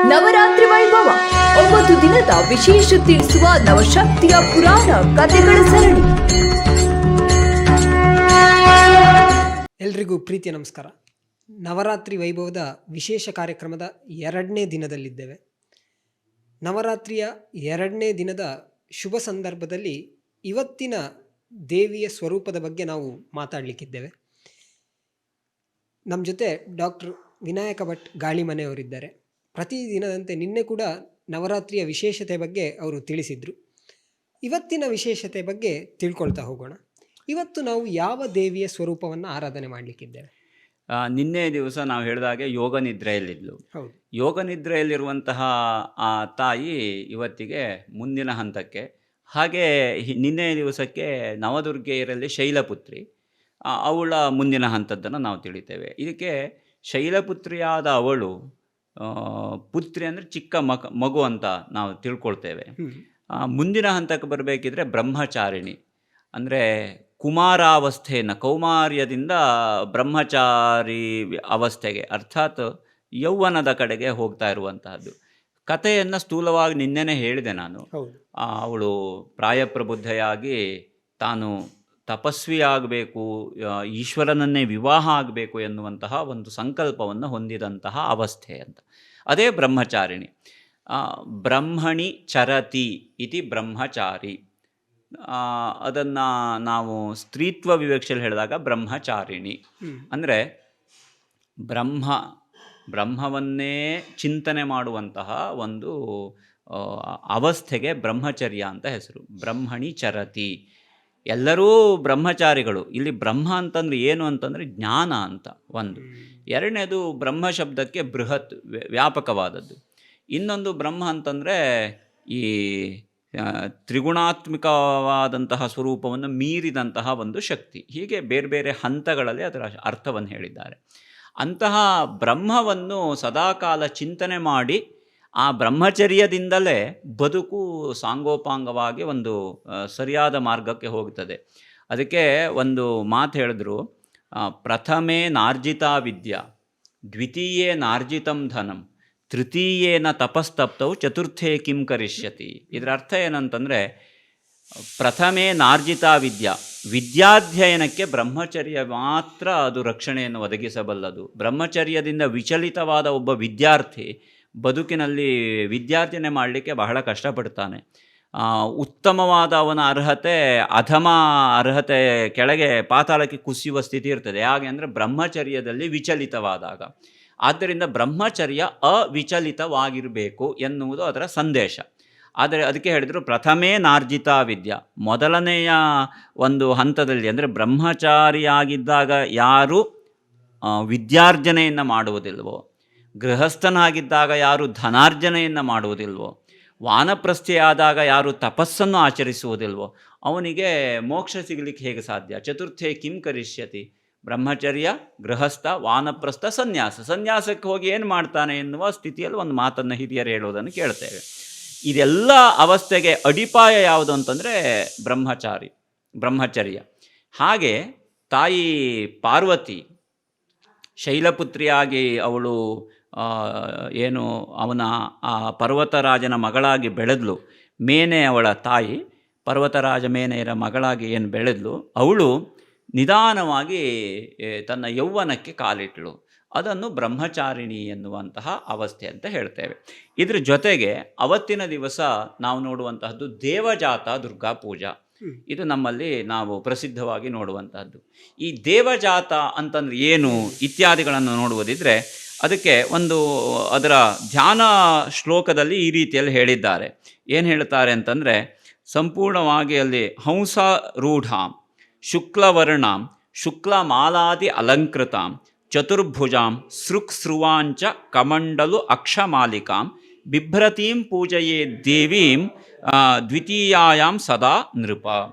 ನವರಾತ್ರಿ ವೈಭವ 9 ದಿನದ ವಿಶೇಷ ತಿಳಿಸುವ ನವಶಕ್ತಿಯ ಪುರಾಣ ಕಥೆಗಳ ಸರಣಿ. ಎಲ್ರಿಗೂ ಪ್ರೀತಿಯ ನಮಸ್ಕಾರ. ನವರಾತ್ರಿ ವೈಭವದ ವಿಶೇಷ ಕಾರ್ಯಕ್ರಮದ 2ನೇ ದಿನದಲ್ಲಿದ್ದೇವೆ. ನವರಾತ್ರಿಯ 2ನೇ ದಿನದ ಶುಭ ಸಂದರ್ಭದಲ್ಲಿ ಇವತ್ತಿನ ದೇವಿಯ ಸ್ವರೂಪದ ಬಗ್ಗೆ ನಾವು ಮಾತಾಡಲಿಕ್ಕಿದ್ದೇವೆ. ನಮ್ಮ ಜೊತೆ ಡಾಕ್ಟರ್ ವಿನಾಯಕ ಭಟ್ ಗಾಳಿಮನೆಯವರಿದ್ದಾರೆ. ಪ್ರತಿದಿನದಂತೆ ನಿನ್ನೆ ಕೂಡ ನವರಾತ್ರಿಯ ವಿಶೇಷತೆ ಬಗ್ಗೆ ಅವರು ತಿಳಿಸಿದರು. ಇವತ್ತಿನ ವಿಶೇಷತೆ ಬಗ್ಗೆ ತಿಳ್ಕೊಳ್ತಾ ಹೋಗೋಣ. ಇವತ್ತು ನಾವು ಯಾವ ದೇವಿಯ ಸ್ವರೂಪವನ್ನು ಆರಾಧನೆ ಮಾಡಲಿಕ್ಕಿದ್ದೇವೆ? ನಿನ್ನೆ ದಿವಸ ನಾವು ಹೇಳಿದಾಗೆ ಯೋಗ ನಿದ್ರೆಯಲ್ಲಿದ್ಲು. ಹೌದು, ಯೋಗ ನಿದ್ರೆಯಲ್ಲಿರುವಂತಹ ಆ ತಾಯಿ ಇವತ್ತಿಗೆ ಮುಂದಿನ ಹಂತಕ್ಕೆ, ಹಾಗೆ ನಿನ್ನೆ ದಿವಸಕ್ಕೆ ನವದುರ್ಗೆಯರಲ್ಲಿ ಶೈಲಪುತ್ರಿ, ಅವಳ ಮುಂದಿನ ಹಂತದ್ದನ್ನು ನಾವು ತಿಳಿತೇವೆ. ಇದಕ್ಕೆ ಶೈಲಪುತ್ರಿಯಾದ ಅವಳು ಪುತ್ರಿ ಅಂದರೆ ಚಿಕ್ಕ ಮಗು ಅಂತ ನಾವು ತಿಳ್ಕೊಳ್ತೇವೆ. ಮುಂದಿನ ಹಂತಕ್ಕೆ ಬರಬೇಕಿದ್ರೆ ಬ್ರಹ್ಮಚಾರಿಣಿ ಅಂದರೆ ಕುಮಾರಾವಸ್ಥೆಯನ್ನು, ಕೌಮಾರ್ಯದಿಂದ ಬ್ರಹ್ಮಚಾರಿ ಅವಸ್ಥೆಗೆ ಅರ್ಥಾತ್ ಯೌವನದ ಕಡೆಗೆ ಹೋಗ್ತಾ ಇರುವಂತಹದ್ದು. ಕಥೆಯನ್ನು ಸ್ಥೂಲವಾಗಿ ನಿನ್ನೆನೇ ಹೇಳಿದೆ ನಾನು. ಅವಳು ಪ್ರಾಯಪ್ರಬುದ್ಧೆಯಾಗಿ ತಾನು ತಪಸ್ವಿಯಾಗಬೇಕು, ಈಶ್ವರನನ್ನೇ ವಿವಾಹ ಆಗಬೇಕು ಎನ್ನುವಂತಹ ಒಂದು ಸಂಕಲ್ಪವನ್ನು ಹೊಂದಿದಂತಹ ಅವಸ್ಥೆ ಅಂತ. ಅದೇ ಬ್ರಹ್ಮಚಾರಿಣಿ. ಬ್ರಹ್ಮಣಿ ಚರತಿ ಇತಿ ಬ್ರಹ್ಮಚಾರಿ. ಅದನ್ನು ನಾವು ಸ್ತ್ರೀತ್ವ ವಿವಕ್ಷೆಯಲ್ಲಿ ಹೇಳಿದಾಗ ಬ್ರಹ್ಮಚಾರಿಣಿ ಅಂದರೆ ಬ್ರಹ್ಮವನ್ನೇ ಚಿಂತನೆ ಮಾಡುವಂತಹ ಒಂದು ಅವಸ್ಥೆಗೆ ಬ್ರಹ್ಮಚರ್ಯ ಅಂತ ಹೆಸರು. ಬ್ರಹ್ಮಣಿ ಚರತಿ. ಎಲ್ಲರೂ ಬ್ರಹ್ಮಚಾರಿಗಳು. ಇಲ್ಲಿ ಬ್ರಹ್ಮ ಅಂತಂದರೆ ಏನು ಅಂತಂದರೆ ಜ್ಞಾನ ಅಂತ ಒಂದು. ಎರಡನೇದು ಬ್ರಹ್ಮ ಶಬ್ದಕ್ಕೆ ಬೃಹತ್, ವ್ಯಾಪಕವಾದದ್ದು. ಇನ್ನೊಂದು ಬ್ರಹ್ಮ ಅಂತಂದರೆ ಈ ತ್ರಿಗುಣಾತ್ಮಕವಾದಂತಹ ಸ್ವರೂಪವನ್ನು ಮೀರಿದಂತಹ ಒಂದು ಶಕ್ತಿ. ಹೀಗೆ ಬೇರೆ ಬೇರೆ ಹಂತಗಳಲ್ಲಿ ಅದರ ಅರ್ಥವನ್ನು ಹೇಳಿದ್ದಾರೆ. ಅಂತಹ ಬ್ರಹ್ಮವನ್ನು ಸದಾಕಾಲ ಚಿಂತನೆ ಮಾಡಿ ಆ ಬ್ರಹ್ಮಚರ್ಯದಿಂದಲೇ ಬದುಕು ಸಾಂಗೋಪಾಂಗವಾಗಿ ಒಂದು ಸರಿಯಾದ ಮಾರ್ಗಕ್ಕೆ ಹೋಗ್ತದೆ. ಅದಕ್ಕೆ ಒಂದು ಮಾತು ಹೇಳಿದ್ರು, ಪ್ರಥಮೇ ನಾರ್ಜಿತಾ ವಿದ್ಯಾ, ದ್ವಿತೀಯೇ ನಾರ್ಜಿತಂ ಧನಂ, ತೃತೀಯೇನ ತಪಸ್ತಪ್ತೌ, ಚತುರ್ಥೇ ಕಿಂ ಕರಿಷ್ಯತಿ. ಇದರ ಅರ್ಥ ಏನಂತಂದರೆ, ಪ್ರಥಮೇ ನಾರ್ಜಿತಾ ವಿದ್ಯಾ, ವಿದ್ಯಾಧ್ಯಯನಕ್ಕೆ ಬ್ರಹ್ಮಚರ್ಯ ಮಾತ್ರ ಅದು ರಕ್ಷಣೆಯನ್ನು ಒದಗಿಸಬಲ್ಲದು. ಬ್ರಹ್ಮಚರ್ಯದಿಂದ ವಿಚಲಿತವಾದ ಒಬ್ಬ ವಿದ್ಯಾರ್ಥಿ ಬದುಕಿನಲ್ಲಿ ವಿದ್ಯಾರ್ಜನೆ ಮಾಡಲಿಕ್ಕೆ ಬಹಳ ಕಷ್ಟಪಡ್ತಾನೆ. ಉತ್ತಮವಾದ ಅವನ ಅರ್ಹತೆ ಅಧಮ ಅರ್ಹತೆ ಕೆಳಗೆ ಪಾತಾಳಕ್ಕೆ ಕುಸಿಯುವ ಸ್ಥಿತಿ ಇರ್ತದೆ. ಹಾಗೆ ಅಂದರೆ ಬ್ರಹ್ಮಚರ್ಯದಲ್ಲಿ ವಿಚಲಿತವಾದಾಗ. ಆದ್ದರಿಂದ ಬ್ರಹ್ಮಚರ್ಯ ಅವಿಚಲಿತವಾಗಿರಬೇಕು ಎನ್ನುವುದು ಅದರ ಸಂದೇಶ. ಆದರೆ ಅದಕ್ಕೆ ಹೇಳಿದರು ಪ್ರಥಮೇ ನಾರ್ಜಿತಾ ವಿದ್ಯಾ. ಮೊದಲನೆಯ ಒಂದು ಹಂತದಲ್ಲಿ ಅಂದರೆ ಬ್ರಹ್ಮಚಾರಿಯಾಗಿದ್ದಾಗ ಯಾರು ವಿದ್ಯಾರ್ಜನೆಯನ್ನು ಮಾಡುವುದಿಲ್ವೋ, ಗೃಹಸ್ಥನಾಗಿದ್ದಾಗ ಯಾರು ಧನಾರ್ಜನೆಯನ್ನು ಮಾಡುವುದಿಲ್ವೋ, ವಾನಪ್ರಸ್ಥೆಯಾದಾಗ ಯಾರು ತಪಸ್ಸನ್ನು ಆಚರಿಸುವುದಿಲ್ವೋ, ಅವನಿಗೆ ಮೋಕ್ಷ ಸಿಗಲಿಕ್ಕೆ ಹೇಗೆ ಸಾಧ್ಯ? ಚತುರ್ಥೇ ಕಿಂ ಕರಿಷ್ಯತಿ. ಬ್ರಹ್ಮಚರ್ಯ, ಗೃಹಸ್ಥ, ವಾನಪ್ರಸ್ಥ, ಸನ್ಯಾಸಕ್ಕೆ ಹೋಗಿ ಏನು ಮಾಡ್ತಾನೆ ಎನ್ನುವ ಸ್ಥಿತಿಯಲ್ಲಿ ಒಂದು ಮಾತನ್ನು ಹಿರಿಯರು ಹೇಳೋದನ್ನು ಕೇಳ್ತೇವೆ. ಇದೆಲ್ಲ ಅವಸ್ಥೆಗೆ ಅಡಿಪಾಯ ಯಾವುದು ಅಂತಂದರೆ ಬ್ರಹ್ಮಚರ್ಯ. ಹಾಗೆ ತಾಯಿ ಪಾರ್ವತಿ ಶೈಲಪುತ್ರಿಯಾಗಿ ಅವಳು ಏನು ಅವನ ಆ ಪರ್ವತರಾಜನ ಮಗಳಾಗಿ ಬೆಳೆದ್ಲು. ಮೇನೆ ಅವಳ ತಾಯಿ, ಪರ್ವತರಾಜ ಮೇನೆಯರ ಮಗಳಾಗಿ ಏನು ಬೆಳೆದ್ಲು, ಅವಳು ನಿಧಾನವಾಗಿ ತನ್ನ ಯೌವನಕ್ಕೆ ಕಾಲಿಟ್ಳು. ಅದನ್ನು ಬ್ರಹ್ಮಚಾರಿಣಿ ಎನ್ನುವಂತಹ ಅವಸ್ಥೆ ಅಂತ ಹೇಳ್ತೇವೆ. ಇದ್ರ ಜೊತೆಗೆ ಅವತ್ತಿನ ದಿವಸ ನಾವು ನೋಡುವಂತಹದ್ದು ದೇವಜಾತ ದುರ್ಗಾ ಪೂಜಾ. ಇದು ನಮ್ಮಲ್ಲಿ ನಾವು ಪ್ರಸಿದ್ಧವಾಗಿ ನೋಡುವಂತಹದ್ದು. ಈ ದೇವಜಾತ ಅಂತಂದ್ರೆ ಏನು ಇತ್ಯಾದಿಗಳನ್ನು ನೋಡುವುದಿದ್ರೆ ಅದಕ್ಕೆ ಒಂದು ಅದರ ಧ್ಯಾನ ಶ್ಲೋಕದಲ್ಲಿ ಈ ರೀತಿಯಲ್ಲಿ ಹೇಳಿದ್ದಾರೆ. ಏನು ಹೇಳ್ತಾರೆ ಅಂತಂದರೆ, ಸಂಪೂರ್ಣವಾಗಿ ಅಲ್ಲಿ ಹಂಸರೂಢಾಂ ಶುಕ್ಲವರ್ಣಾಂ ಶುಕ್ಲಮಾಲಾದಿ ಅಲಂಕೃತಾಂ ಚತುರ್ಭುಜಾಂ ಸೃಕ್ಸ್ರುವಾಂಚ ಕಮಂಡಲು ಅಕ್ಷಮಾಲಿಕಾಂ ಬಿಭ್ರತೀಂ ಪೂಜೆಯೇ ದೇವೀಂ ದ್ವಿತೀಯಾಯಾಂ ಸದಾ ನೃಪ.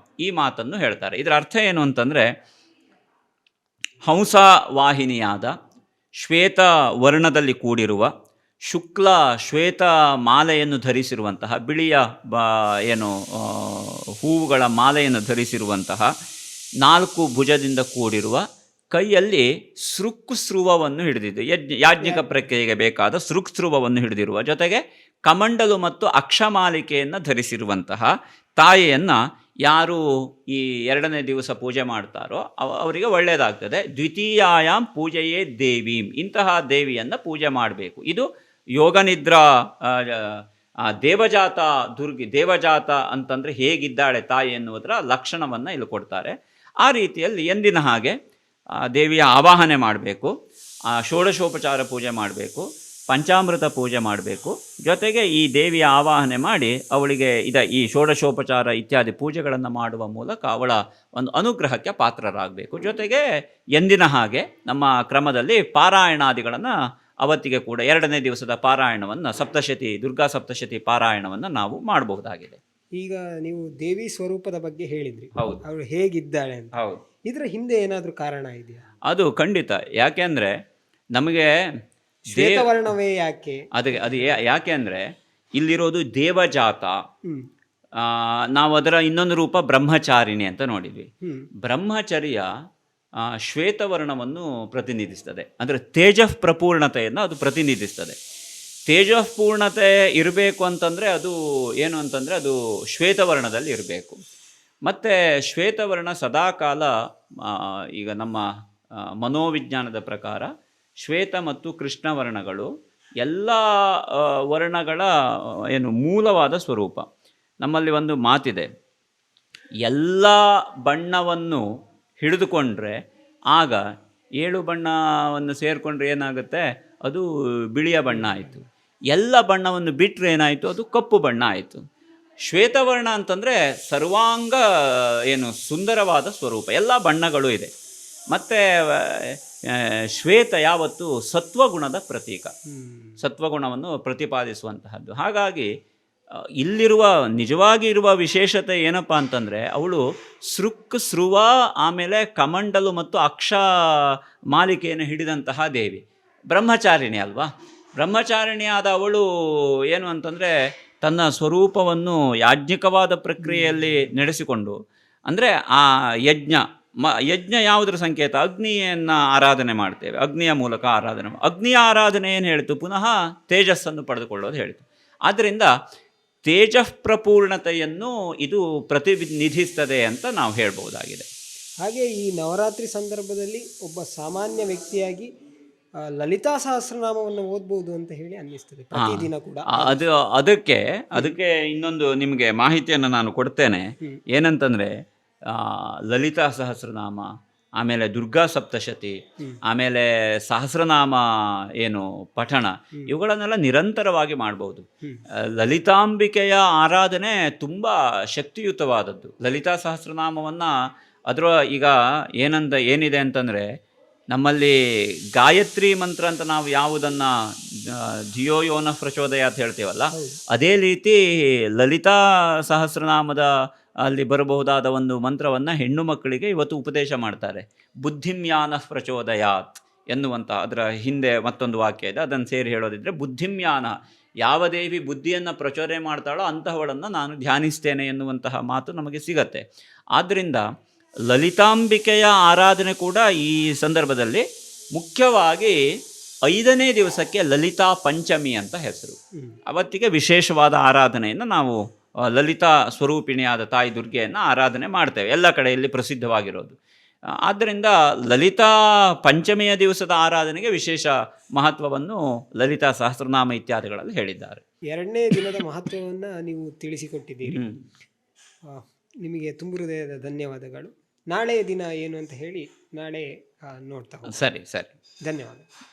ಈ ಮಾತನ್ನು ಹೇಳ್ತಾರೆ. ಇದರ ಅರ್ಥ ಏನು ಅಂತಂದರೆ, ಹಂಸವಾಹಿನಿಯಾದ ಶ್ವೇತ ವರ್ಣದಲ್ಲಿ ಕೂಡಿರುವ ಶುಕ್ಲ ಶ್ವೇತ ಮಾಲೆಯನ್ನು ಧರಿಸಿರುವಂತಹ, ಬಿಳಿಯ ಹೂವುಗಳ ಮಾಲೆಯನ್ನು ಧರಿಸಿರುವಂತಹ, 4 ಭುಜದಿಂದ ಕೂಡಿರುವ ಕೈಯಲ್ಲಿ ಸೃಕ್ಸ್ರುವವನ್ನು ಹಿಡಿದಿದ್ದು, ಯಾಜ್ಞಿಕ ಪ್ರಕ್ರಿಯೆಗೆ ಬೇಕಾದ ಸೃಕ್ಸ್ರುವವನ್ನು ಹಿಡಿದಿರುವ, ಜೊತೆಗೆ ಕಮಂಡಲು ಮತ್ತು ಅಕ್ಷಮಾಲಿಕೆಯನ್ನು ಧರಿಸಿರುವಂತಹ ತಾಯಿಯನ್ನು ಯಾರು ಈ 2ನೇ ದಿವಸ ಪೂಜೆ ಮಾಡ್ತಾರೋ ಅವರಿಗೆ ಒಳ್ಳೆಯದಾಗ್ತದೆ. ದ್ವಿತೀಯಾಯಾಮ್ ಪೂಜೆಯೇ ದೇವೀಂ, ಇಂತಹ ದೇವಿಯನ್ನು ಪೂಜೆ ಮಾಡಬೇಕು. ಇದು ಯೋಗನಿದ್ರಾ ದೇವಜಾತ ದೇವಜಾತ ಅಂತಂದರೆ ಹೇಗಿದ್ದಾಳೆ ತಾಯಿ ಎನ್ನುವುದರ ಲಕ್ಷಣವನ್ನು ಇಲ್ಲಿ ಕೊಡ್ತಾರೆ. ಆ ರೀತಿಯಲ್ಲಿ ಎಂದಿನ ಹಾಗೆ ದೇವಿಯ ಆವಾಹನೆ ಮಾಡಬೇಕು, ಷೋಡಶೋಪಚಾರ ಪೂಜೆ ಮಾಡಬೇಕು, ಪಂಚಾಮೃತ ಪೂಜೆ ಮಾಡಬೇಕು. ಜೊತೆಗೆ ಈ ದೇವಿಯ ಆವಾಹನೆ ಮಾಡಿ ಅವಳಿಗೆ ಈ ಷೋಡಶೋಪಚಾರ ಇತ್ಯಾದಿ ಪೂಜೆಗಳನ್ನು ಮಾಡುವ ಮೂಲಕ ಅವಳ ಒಂದು ಅನುಗ್ರಹಕ್ಕೆ ಪಾತ್ರರಾಗಬೇಕು. ಜೊತೆಗೆ ಎಂದಿನ ಹಾಗೆ ನಮ್ಮ ಕ್ರಮದಲ್ಲಿ ಪಾರಾಯಣಾದಿಗಳನ್ನು ಅವತ್ತಿಗೆ ಕೂಡ 2ನೇ ದಿವಸದ ಪಾರಾಯಣವನ್ನು ದುರ್ಗಾ ಸಪ್ತಶತಿ ಪಾರಾಯಣವನ್ನು ನಾವು ಮಾಡಬಹುದಾಗಿದೆ. ಈಗ ನೀವು ದೇವಿ ಸ್ವರೂಪದ ಬಗ್ಗೆ ಹೇಳಿದ್ರಿ, ಹೌದು, ಅವಳು ಹೇಗಿದ್ದಾಳೆ ಅಂತ. ಹೌದು, ಇದರ ಹಿಂದೆ ಏನಾದರೂ ಕಾರಣ ಇದೆಯಾ? ಅದು ಖಂಡಿತ. ಯಾಕೆಂದರೆ ನಮಗೆ ಶ್ವೇತವರ್ಣವೇ ಯಾಕೆ? ಅದು ಯಾಕೆ ಅಂದರೆ ಇಲ್ಲಿರೋದು ದೇವಜಾತ. ನಾವು ಅದರ ಇನ್ನೊಂದು ರೂಪ ಬ್ರಹ್ಮಚಾರಿಣಿ ಅಂತ ನೋಡಿದ್ವಿ. ಬ್ರಹ್ಮಚರ್ಯ ಶ್ವೇತವರ್ಣವನ್ನು ಪ್ರತಿನಿಧಿಸ್ತದೆ, ಅಂದರೆ ತೇಜಃ ಪ್ರಪೂರ್ಣತೆಯನ್ನು ಅದು ಪ್ರತಿನಿಧಿಸ್ತದೆ. ತೇಜಃ ಪೂರ್ಣತೆ ಇರಬೇಕು ಅಂತಂದರೆ ಅದು ಏನು ಅಂತಂದರೆ ಅದು ಶ್ವೇತವರ್ಣದಲ್ಲಿ ಇರಬೇಕು. ಮತ್ತು ಶ್ವೇತವರ್ಣ ಸದಾಕಾಲ ಈಗ ನಮ್ಮ ಮನೋವಿಜ್ಞಾನದ ಪ್ರಕಾರ ಶ್ವೇತ ಮತ್ತು ಕೃಷ್ಣ ವರ್ಣಗಳು ಎಲ್ಲ ವರ್ಣಗಳ ಮೂಲವಾದ ಸ್ವರೂಪ. ನಮ್ಮಲ್ಲಿ ಒಂದು ಮಾತಿದೆ, ಎಲ್ಲ ಬಣ್ಣವನ್ನು ಹಿಡಿದುಕೊಂಡ್ರೆ ಆಗ 7 ಬಣ್ಣವನ್ನು ಸೇರಿಕೊಂಡ್ರೆ ಏನಾಗುತ್ತೆ, ಅದು ಬಿಳಿಯ ಬಣ್ಣ ಆಯಿತು. ಎಲ್ಲ ಬಣ್ಣವನ್ನು ಬಿಟ್ಟರೆ ಏನಾಯಿತು, ಅದು ಕಪ್ಪು ಬಣ್ಣ ಆಯಿತು. ಶ್ವೇತವರ್ಣ ಅಂತಂದರೆ ಸರ್ವಾಂಗ ಸುಂದರವಾದ ಸ್ವರೂಪ, ಎಲ್ಲ ಬಣ್ಣಗಳು ಇದೆ. ಮತ್ತು ಶ್ವೇತ ಯಾವತ್ತು ಸತ್ವಗುಣದ ಪ್ರತೀಕ, ಸತ್ವಗುಣವನ್ನು ಪ್ರತಿಪಾದಿಸುವಂತಹದ್ದು. ಹಾಗಾಗಿ ಇಲ್ಲಿರುವ ನಿಜವಾಗಿ ಇರುವ ವಿಶೇಷತೆ ಏನಪ್ಪ ಅಂತಂದರೆ ಅವಳು ಸೃಕ್ಸ್ರುವ, ಆಮೇಲೆ ಕಮಂಡಲು ಮತ್ತು ಅಕ್ಷ ಮಾಲಿಕೆಯನ್ನು ಹಿಡಿದಂತಹ ದೇವಿ. ಬ್ರಹ್ಮಚಾರಿಣಿ ಅಲ್ವಾ? ಬ್ರಹ್ಮಚಾರಿಣಿಯಾದ ಅವಳು ಏನು ಅಂತಂದರೆ ತನ್ನ ಸ್ವರೂಪವನ್ನು ಯಾಜ್ಞಿಕವಾದ ಪ್ರಕ್ರಿಯೆಯಲ್ಲಿ ನಡೆಸಿಕೊಂಡು, ಅಂದರೆ ಆ ಯಜ್ಞ ಯಾವುದರ ಸಂಕೇತ? ಅಗ್ನಿಯನ್ನು ಆರಾಧನೆ ಮಾಡ್ತೇವೆ, ಅಗ್ನಿಯ ಮೂಲಕ ಆರಾಧನೆ. ಅಗ್ನಿಯ ಆರಾಧನೆ ಏನು ಹೇಳಿತು? ಪುನಃ ತೇಜಸ್ಸನ್ನು ಪಡೆದುಕೊಳ್ಳೋದು ಹೇಳಿತು. ಆದ್ದರಿಂದ ತೇಜಃ ಪ್ರಪೂರ್ಣತೆಯನ್ನು ಇದು ಪ್ರತಿನಿಧಿಸ್ತದೆ ಅಂತ ನಾವು ಹೇಳ್ಬೋದಾಗಿದೆ. ಹಾಗೆ ಈ ನವರಾತ್ರಿ ಸಂದರ್ಭದಲ್ಲಿ ಒಬ್ಬ ಸಾಮಾನ್ಯ ವ್ಯಕ್ತಿಯಾಗಿ ಲಲಿತಾ ಸಹಸ್ರನಾಮವನ್ನು ಓದ್ಬೋದು ಅಂತ ಹೇಳಿ ಅನ್ನಿಸ್ತದೆ ಪ್ರತಿದಿನ ಕೂಡ. ಅದಕ್ಕೆ ಇನ್ನೊಂದು ನಿಮಗೆ ಮಾಹಿತಿಯನ್ನು ನಾನು ಕೊಡ್ತೇನೆ. ಏನಂತಂದರೆ ಲಲಿತಾ ಸಹಸ್ರನಾಮ, ಆಮೇಲೆ ದುರ್ಗಾ ಸಪ್ತಶತಿ, ಆಮೇಲೆ ಸಹಸ್ರನಾಮ ಪಠಣ, ಇವುಗಳನ್ನೆಲ್ಲ ನಿರಂತರವಾಗಿ ಮಾಡ್ಬೋದು. ಲಲಿತಾಂಬಿಕೆಯ ಆರಾಧನೆ ತುಂಬ ಶಕ್ತಿಯುತವಾದದ್ದು. ಲಲಿತಾ ಸಹಸ್ರನಾಮವನ್ನು ಈಗ ಏನಿದೆ ಅಂತಂದರೆ, ನಮ್ಮಲ್ಲಿ ಗಾಯತ್ರಿ ಮಂತ್ರ ಅಂತ ನಾವು ಯಾವುದನ್ನು ಧಿಯೋ ಯೋ ನಃ ಪ್ರಚೋದಯಾತ್ ಅಂತ ಹೇಳ್ತೇವಲ್ಲ, ಅದೇ ರೀತಿ ಲಲಿತಾ ಸಹಸ್ರನಾಮದ ಅಲ್ಲಿ ಬರಬಹುದಾದ ಒಂದು ಮಂತ್ರವನ್ನು ಹೆಣ್ಣು ಮಕ್ಕಳಿಗೆ ಇವತ್ತು ಉಪದೇಶ ಮಾಡ್ತಾರೆ. ಬುದ್ಧಿಮ್ಯಾನ ಪ್ರಚೋದಯಾತ್ ಎನ್ನುವಂಥ ಅದರ ಹಿಂದೆ ಮತ್ತೊಂದು ವಾಕ್ಯ ಇದೆ, ಅದನ್ನು ಸೇರಿ ಹೇಳೋದಿದ್ರೆ ಬುದ್ಧಿಮ್ಯಾನ, ಯಾವ ದೇವಿ ಬುದ್ಧಿಯನ್ನು ಪ್ರಚೋದನೆ ಮಾಡ್ತಾಳೋ ಅಂತಹವಳನ್ನು ನಾನು ಧ್ಯಾನಿಸ್ತೇನೆ ಎನ್ನುವಂತಹ ಮಾತು ನಮಗೆ ಸಿಗತ್ತೆ. ಆದ್ದರಿಂದ ಲಲಿತಾಂಬಿಕೆಯ ಆರಾಧನೆ ಕೂಡ ಈ ಸಂದರ್ಭದಲ್ಲಿ ಮುಖ್ಯವಾಗಿ 5ನೇ ದಿವಸಕ್ಕೆ ಲಲಿತಾ ಪಂಚಮಿ ಅಂತ ಹೆಸರು. ಅವತ್ತಿಗೆ ವಿಶೇಷವಾದ ಆರಾಧನೆಯನ್ನು ನಾವು ಲಲಿತಾ ಸ್ವರೂಪಿಣಿಯಾದ ತಾಯಿ ದುರ್ಗೆಯನ್ನು ಆರಾಧನೆ ಮಾಡ್ತೇವೆ, ಎಲ್ಲ ಕಡೆಯಲ್ಲಿ ಪ್ರಸಿದ್ಧವಾಗಿರೋದು. ಆದ್ದರಿಂದ ಲಲಿತಾ ಪಂಚಮಿಯ ದಿವಸದ ಆರಾಧನೆಗೆ ವಿಶೇಷ ಮಹತ್ವವನ್ನು ಲಲಿತಾ ಸಹಸ್ರನಾಮ ಇತ್ಯಾದಿಗಳಲ್ಲಿ ಹೇಳಿದ್ದಾರೆ. 2ನೇ ದಿನದ ಮಹತ್ವವನ್ನು ನೀವು ತಿಳಿಸಿಕೊಟ್ಟಿದ್ದೀರಿ. ನಿಮಗೆ ತುಂಬ ಹೃದಯದ ಧನ್ಯವಾದಗಳು. ನಾಳೆಯ ದಿನ ಏನು ಅಂತ ಹೇಳಿ ನಾಳೆ ನೋಡ್ತಾ ಹೋಗೋಣ. ಸರಿ. ಧನ್ಯವಾದ.